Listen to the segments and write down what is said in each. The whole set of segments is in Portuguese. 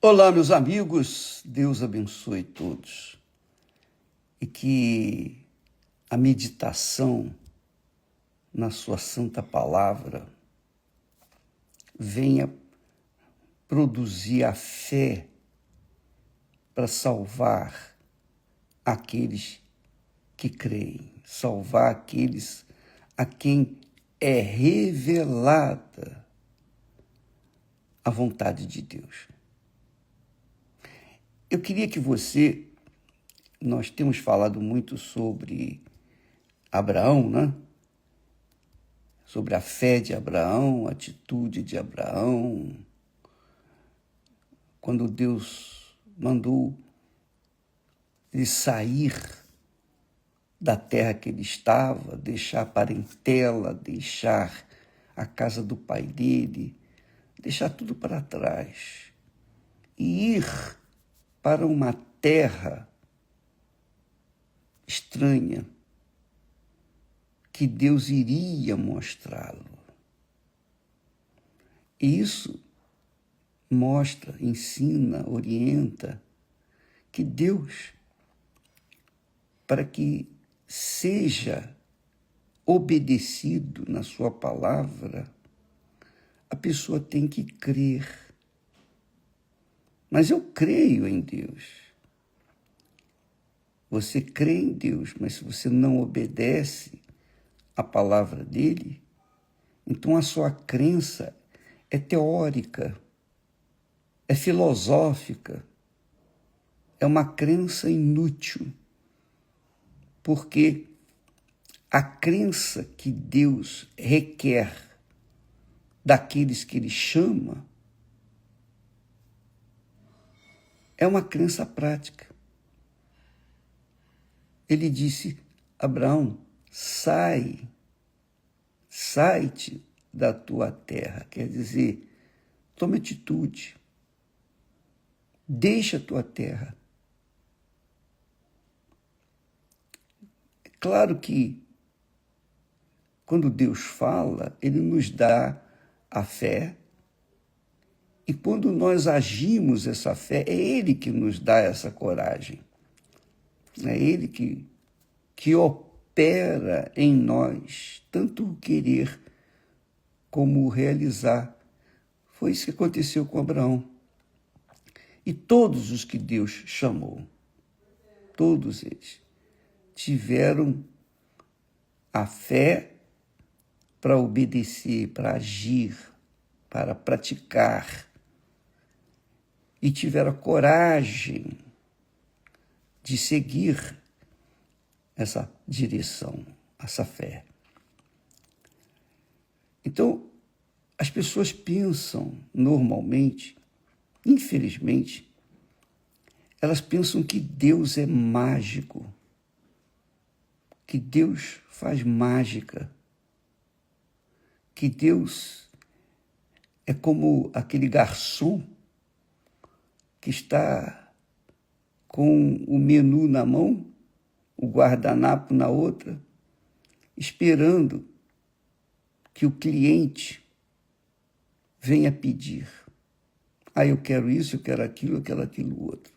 Olá, meus amigos, Deus abençoe todos e que a meditação na sua santa palavra venha produzir a fé para salvar aqueles que creem, salvar aqueles a quem é revelada a vontade de Deus. Eu queria que nós temos falado muito sobre Abraão, né? Sobre a fé de Abraão, a atitude de Abraão, quando Deus mandou ele sair da terra que ele estava, deixar a parentela, deixar a casa do pai dele, deixar tudo para trás e ir para uma terra estranha que Deus iria mostrá-lo. E isso mostra, ensina, orienta que Deus, para que seja obedecido na sua palavra, a pessoa tem que crer. Mas eu creio em Deus. Você crê em Deus, mas se você não obedece a palavra dele, então a sua crença é teórica, é filosófica, é uma crença inútil, porque a crença que Deus requer daqueles que ele chama é uma crença prática. Ele disse: Abraão, sai-te da tua terra. Quer dizer, tome atitude. Deixa a tua terra. É claro que, quando Deus fala, ele nos dá a fé. E quando nós agimos essa fé, é ele que nos dá essa coragem. É ele que opera em nós, tanto o querer como o realizar. Foi isso que aconteceu com Abraão. E todos os que Deus chamou, todos eles, tiveram a fé para obedecer, para agir, para praticar. E tiveram a coragem de seguir essa direção, essa fé. Então, as pessoas pensam normalmente, infelizmente, elas pensam que Deus é mágico, que Deus faz mágica, que Deus é como aquele garçom que está com o menu na mão, o guardanapo na outra, esperando que o cliente venha pedir. Eu quero isso, eu quero aquilo outro.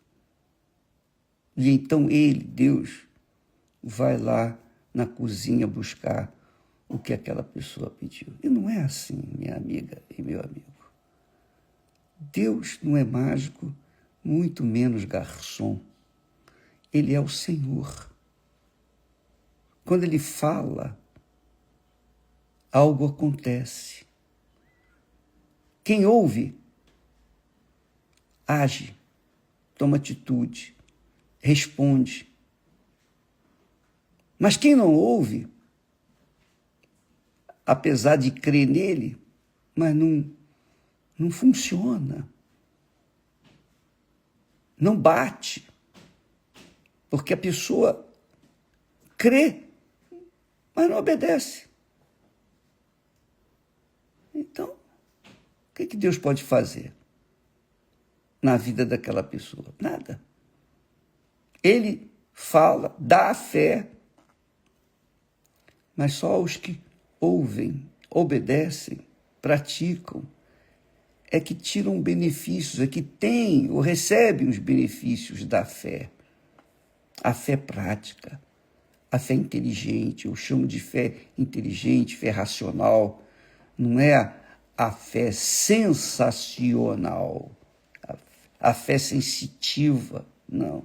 E então ele, Deus, vai lá na cozinha buscar o que aquela pessoa pediu. E não é assim, minha amiga e meu amigo. Deus não é mágico, muito menos garçom. Ele é o Senhor. Quando ele fala, algo acontece. Quem ouve, age, toma atitude, responde. Mas quem não ouve, apesar de crer nele, mas não funciona. Não bate. Porque a pessoa crê, mas não obedece. Então, o que Deus pode fazer na vida daquela pessoa? Nada. Ele fala, dá a fé, mas só os que ouvem, obedecem, praticam, é que tiram benefícios, é que têm ou recebem os benefícios da fé. A fé prática, a fé inteligente, eu chamo de fé inteligente, fé racional, não é a fé sensacional, a fé sensitiva, não.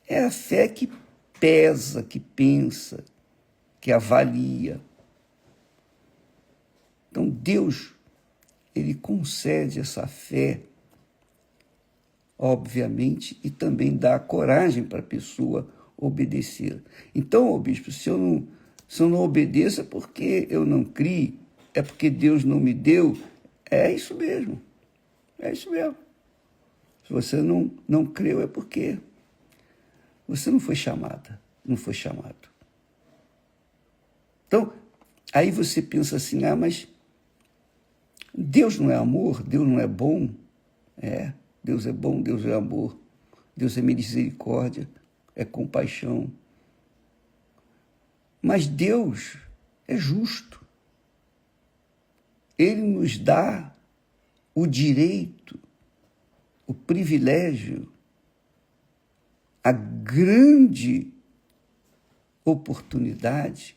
É a fé que pesa, que pensa, que avalia. Então, Deus, ele concede essa fé, obviamente, e também dá coragem para a pessoa obedecer. Então, bispo, se eu não obedeço é porque eu não criei, é porque Deus não me deu, é isso mesmo. É isso mesmo. Se você não creu, é porque você não foi chamada, não foi chamado. Então, aí você pensa assim, mas Deus não é amor, Deus não é bom. Deus é bom, Deus é amor, Deus é misericórdia, é compaixão. Mas Deus é justo. Ele nos dá o direito, o privilégio, a grande oportunidade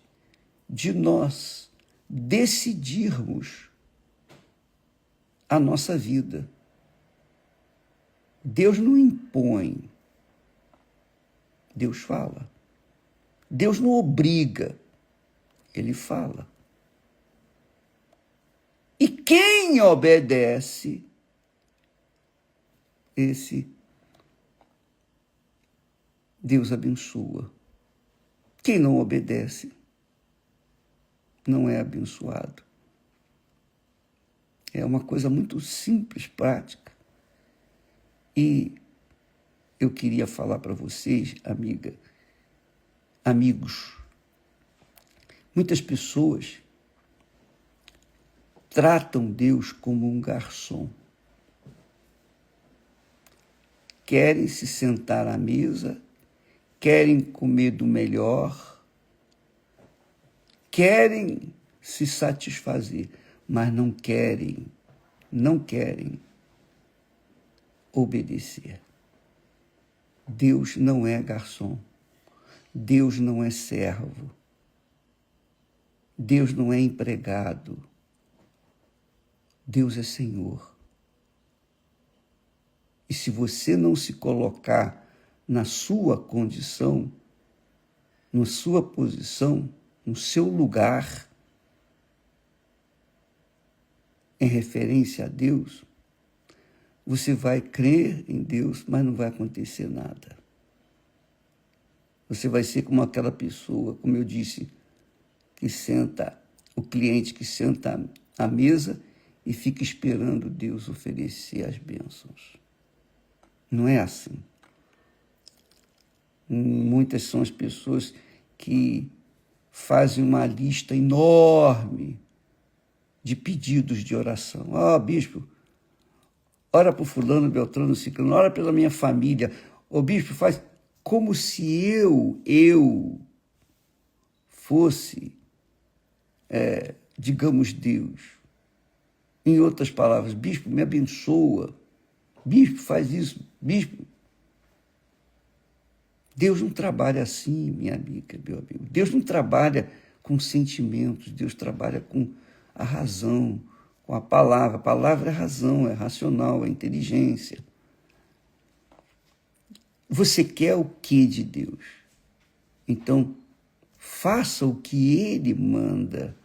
de nós decidirmos a nossa vida. Deus não impõe, Deus fala. Deus não obriga, ele fala. E quem obedece, esse Deus abençoa. Quem não obedece não é abençoado. É uma coisa muito simples, prática. E eu queria falar para vocês, amigos, muitas pessoas tratam Deus como um garçom. Querem se sentar à mesa, querem comer do melhor, querem se satisfazer, mas não querem obedecer. Deus não é garçom. Deus não é servo. Deus não é empregado. Deus é Senhor. E se você não se colocar na sua condição, na sua posição, no seu lugar, em referência a Deus, você vai crer em Deus, mas não vai acontecer nada. Você vai ser como aquela pessoa, como eu disse, o cliente que senta à mesa e fica esperando Deus oferecer as bênçãos. Não é assim. Muitas são as pessoas que fazem uma lista enorme de pedidos de oração. Bispo, ora por fulano, beltrano, ciclano, ora pela minha família. Bispo, faz como se eu fosse, digamos, Deus. Em outras palavras, bispo, me abençoa. Bispo, faz isso. Bispo. Deus não trabalha assim, minha amiga, meu amigo. Deus não trabalha com sentimentos. Deus trabalha com a razão, com a palavra. A palavra é razão, é racional, é inteligência. Você quer o que de Deus? Então, faça o que Ele manda.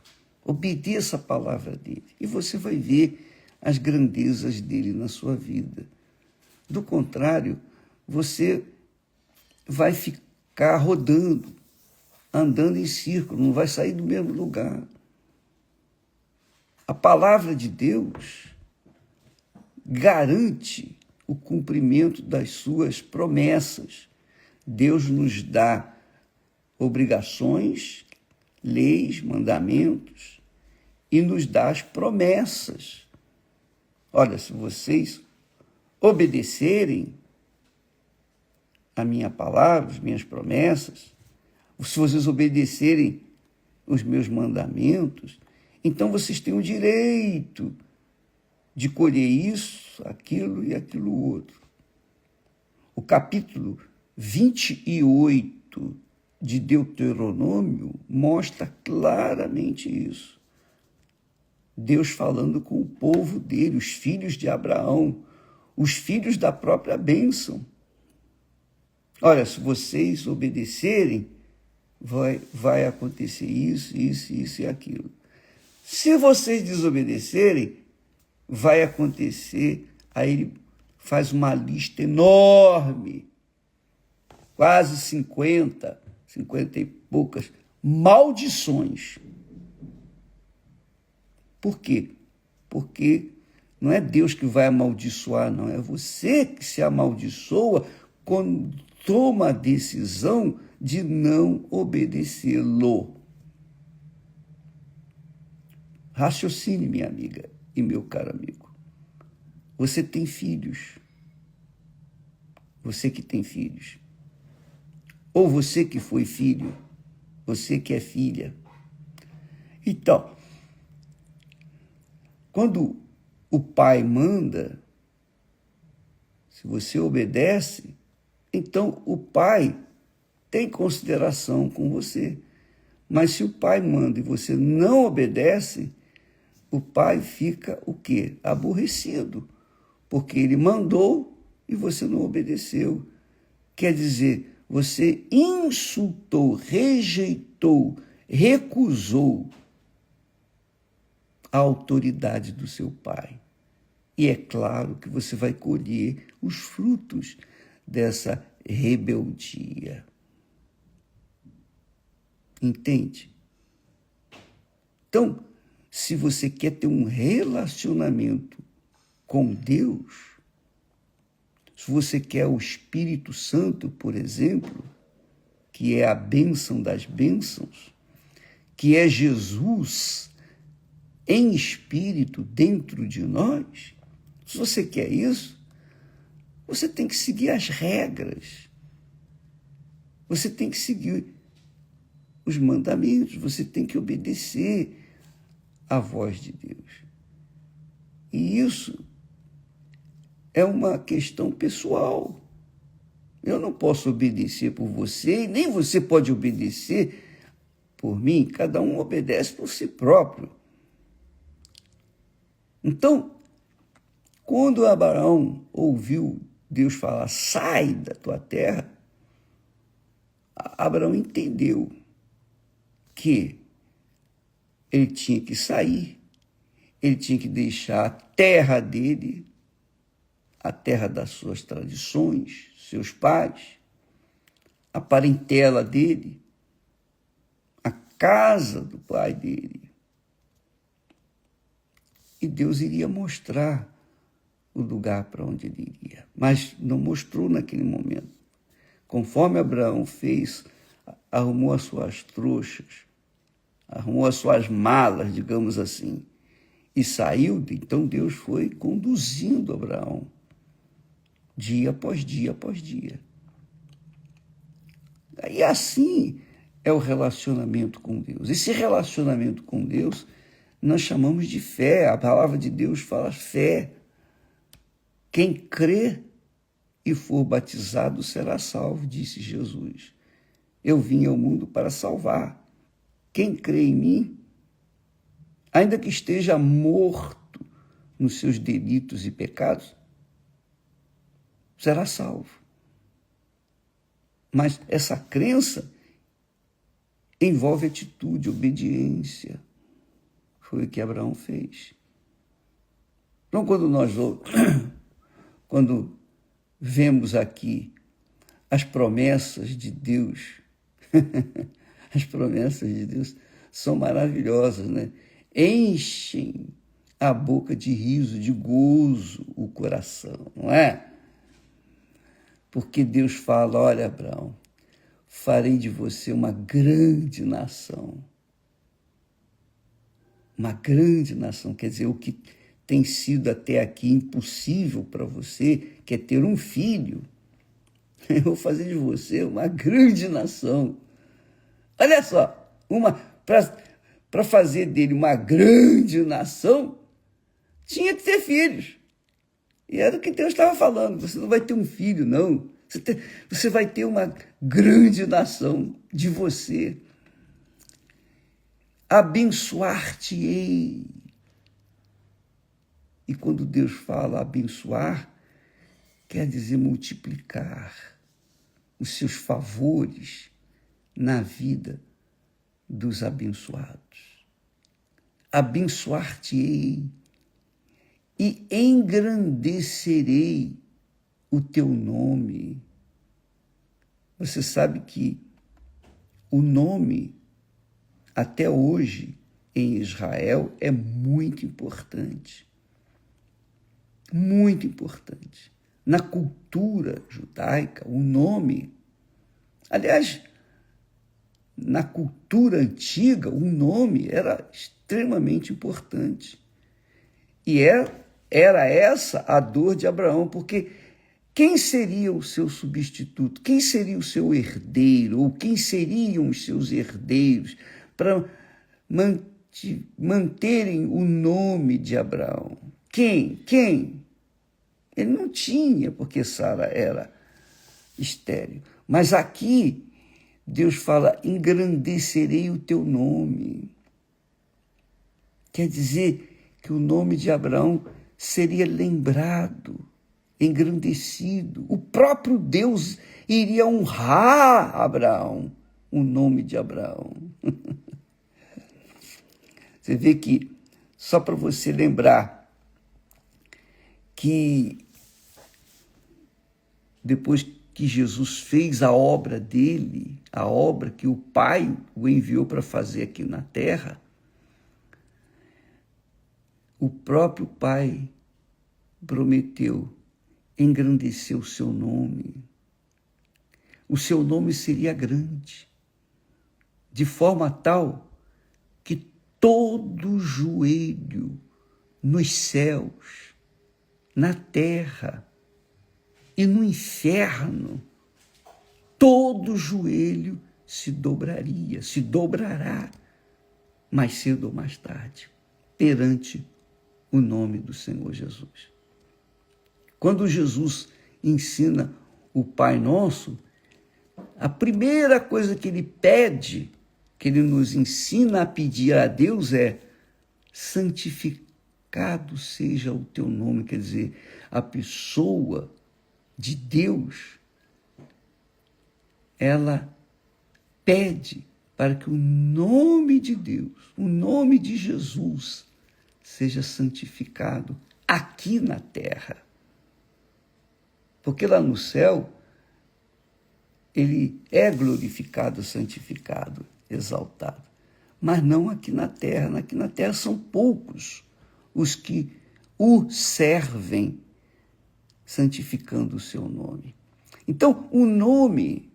Obedeça a palavra dele. E você vai ver as grandezas dele na sua vida. Do contrário, você vai ficar rodando, andando em círculo, não vai sair do mesmo lugar. A palavra de Deus garante o cumprimento das suas promessas. Deus nos dá obrigações, leis, mandamentos, e nos dá as promessas. Olha, se vocês obedecerem a minha palavra, as minhas promessas, se vocês obedecerem os meus mandamentos, então vocês têm o direito de colher isso, aquilo e aquilo outro. O capítulo 28 de Deuteronômio mostra claramente isso. Deus falando com o povo dele, os filhos de Abraão, os filhos da própria bênção. Olha, se vocês obedecerem, vai acontecer isso, isso, isso e aquilo. Se vocês desobedecerem, vai acontecer. Aí ele faz uma lista enorme, quase 50 e poucas maldições. Por quê? Porque não é Deus que vai amaldiçoar, não. É você que se amaldiçoa quando toma a decisão de não obedecê-lo. Raciocine, minha amiga e meu caro amigo. Você tem filhos. Você que tem filhos. Ou você que foi filho. Você que é filha. Então, quando o pai manda, se você obedece, então o pai tem consideração com você. Mas se o pai manda e você não obedece, o pai fica o quê? Aborrecido, porque ele mandou e você não obedeceu. Quer dizer, você insultou, rejeitou, recusou a autoridade do seu pai. E é claro que você vai colher os frutos dessa rebeldia. Entende? Então, se você quer ter um relacionamento com Deus, se você quer o Espírito Santo, por exemplo, que é a bênção das bênçãos, que é Jesus em espírito dentro de nós, se você quer isso, você tem que seguir as regras. Você tem que seguir os mandamentos, você tem que obedecer à voz de Deus. E isso é uma questão pessoal. Eu não posso obedecer por você, e nem você pode obedecer por mim. Cada um obedece por si próprio. Então, quando Abraão ouviu Deus falar, sai da tua terra, Abraão entendeu que ele tinha que sair, ele tinha que deixar a terra dele, a terra das suas tradições, seus pais, a parentela dele, a casa do pai dele. E Deus iria mostrar o lugar para onde ele iria, mas não mostrou naquele momento. Conforme Abraão fez, arrumou as suas trouxas, arrumou as suas malas, digamos assim, e saiu, então Deus foi conduzindo Abraão, dia após dia após dia. E assim é o relacionamento com Deus. Esse relacionamento com Deus nós chamamos de fé. A palavra de Deus fala fé. Quem crê e for batizado será salvo, disse Jesus. Eu vim ao mundo para salvar. Quem crê em mim, ainda que esteja morto nos seus delitos e pecados, será salvo. Mas essa crença envolve atitude, obediência. Foi o que Abraão fez. Então, quando vemos aqui as promessas de Deus, as promessas de Deus são maravilhosas, né? Enchem a boca de riso, de gozo o coração, não é? Porque Deus fala, olha, Abraão, farei de você uma grande nação. Uma grande nação, quer dizer, o que tem sido até aqui impossível para você, que é ter um filho. Eu vou fazer de você uma grande nação. Olha só, para fazer dele uma grande nação, Tinha que ter filhos. E era o que Deus estava falando. Você não vai ter um filho, não. Você vai ter uma grande nação de você. Abençoar-te-ei. E quando Deus fala abençoar, quer dizer multiplicar os seus favores na vida dos abençoados. Abençoar-te-ei e engrandecerei o teu nome. Você sabe que o nome, até hoje, em Israel, é muito importante. Muito importante. Na cultura judaica, o nome... Aliás, na cultura antiga, o nome era extremamente importante. E era essa a dor de Abraão, porque quem seria o seu substituto? Quem seria o seu herdeiro? Ou quem seriam os seus herdeiros para manterem o nome de Abraão? Quem? Ele não tinha, porque Sara era estéril. Mas aqui, Deus fala, engrandecerei o teu nome. Quer dizer que o nome de Abraão seria lembrado, engrandecido. O próprio Deus iria honrar Abraão, o nome de Abraão. Você vê que, só para você lembrar, que depois que Jesus fez a obra dele, a obra que o Pai o enviou para fazer aqui na terra, o próprio Pai prometeu engrandecer o seu nome. O seu nome seria grande, de forma tal que todo joelho nos céus, na terra e no inferno, todo joelho se dobrará, mais cedo ou mais tarde, perante o nome do Senhor Jesus. Quando Jesus ensina o Pai Nosso, a primeira coisa que ele pede, que ele nos ensina a pedir a Deus é: santificado seja o teu nome. Quer dizer, a pessoa de Deus, ela pede para que o nome de Deus, o nome de Jesus, seja santificado aqui na terra. Porque lá no céu, ele é glorificado, santificado, exaltado. Mas não aqui na terra. Aqui na terra são poucos os que o servem, santificando o seu nome. Então, o nome,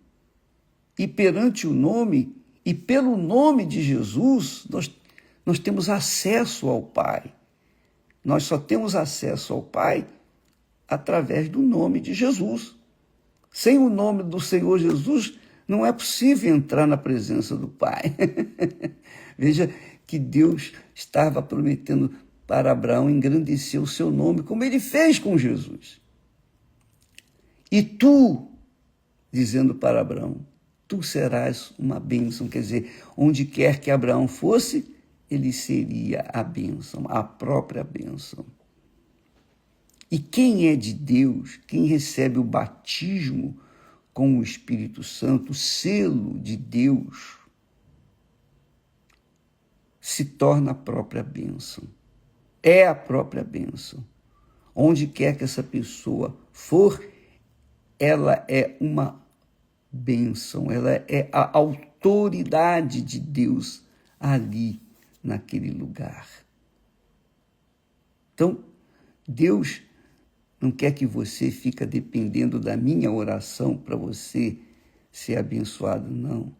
e perante o nome, e pelo nome de Jesus, nós temos acesso ao Pai. Nós só temos acesso ao Pai através do nome de Jesus. Sem o nome do Senhor Jesus, não é possível entrar na presença do Pai. Veja que Deus estava prometendo para Abraão engrandecer o seu nome, como ele fez com Jesus. E tu, dizendo para Abraão, tu serás uma bênção. Quer dizer, onde quer que Abraão fosse, ele seria a bênção, a própria bênção. E quem é de Deus, quem recebe o batismo com o Espírito Santo, o selo de Deus, se torna a própria bênção. É a própria bênção. Onde quer que essa pessoa for, ela é uma bênção, ela é a autoridade de Deus ali, naquele lugar. Então, Deus não quer que você fique dependendo da minha oração para você ser abençoado, não.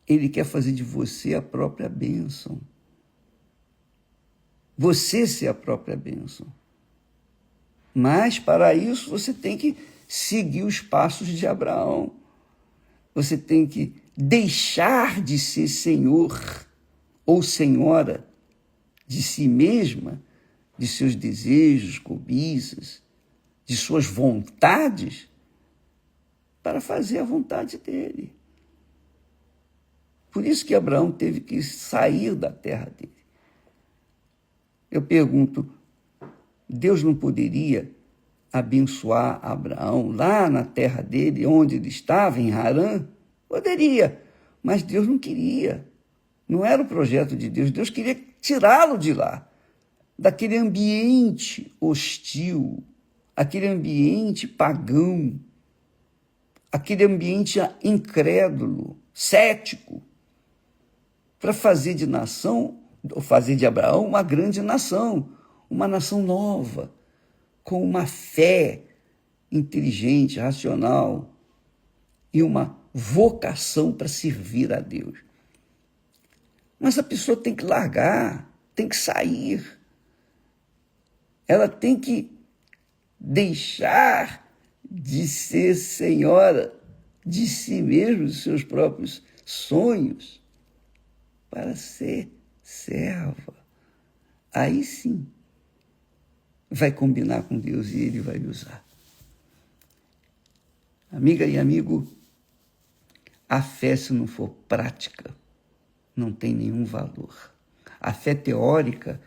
Ele quer fazer de você a própria bênção. Você ser a própria bênção. Mas, para isso, você tem que seguir os passos de Abraão. Você tem que deixar de ser senhor ou senhora de si mesma, de seus desejos, cobiças, de suas vontades, para fazer a vontade dele. Por isso que Abraão teve que sair da terra dele. Eu pergunto, Deus não poderia abençoar Abraão lá na terra dele, onde ele estava, em Harã? Poderia, mas Deus não queria. Não era o projeto de Deus. Deus queria tirá-lo de lá, daquele ambiente hostil, aquele ambiente pagão, aquele ambiente incrédulo, cético, para fazer de Abraão uma grande nação, uma nação nova, com uma fé inteligente, racional e uma vocação para servir a Deus. Mas a pessoa tem que largar, tem que sair. Ela tem que deixar de ser senhora de si mesma, dos seus próprios sonhos, para ser serva. Aí sim, vai combinar com Deus e Ele vai usar. Amiga e amigo, a fé, se não for prática, não tem nenhum valor. A fé teórica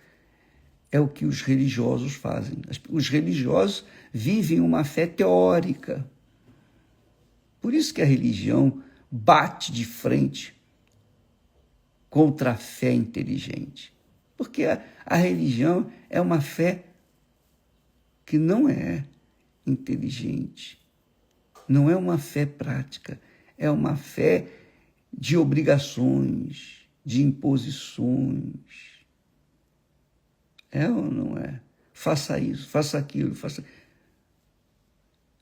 é o que os religiosos fazem. Os religiosos vivem uma fé teórica. Por isso que a religião bate de frente contra a fé inteligente. Porque a religião é uma fé que não é inteligente, não é uma fé prática, é uma fé de obrigações, de imposições. É ou não é? Faça isso, faça aquilo, faça...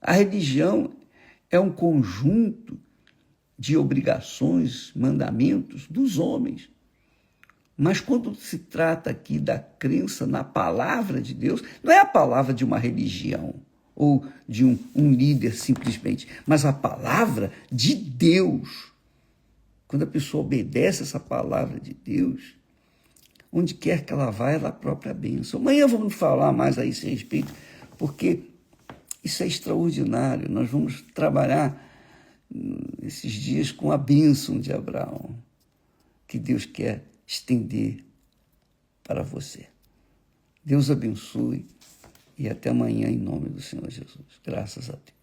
A religião é um conjunto de obrigações, mandamentos dos homens. Mas quando se trata aqui da crença na palavra de Deus, não é a palavra de uma religião ou de um líder simplesmente, mas a palavra de Deus. Quando a pessoa obedece essa palavra de Deus, onde quer que ela vá, ela é a própria bênção. Amanhã vamos falar mais a esse respeito, porque isso é extraordinário. Nós vamos trabalhar esses dias com a bênção de Abraão, que Deus quer estender para você. Deus abençoe e até amanhã em nome do Senhor Jesus. Graças a Deus.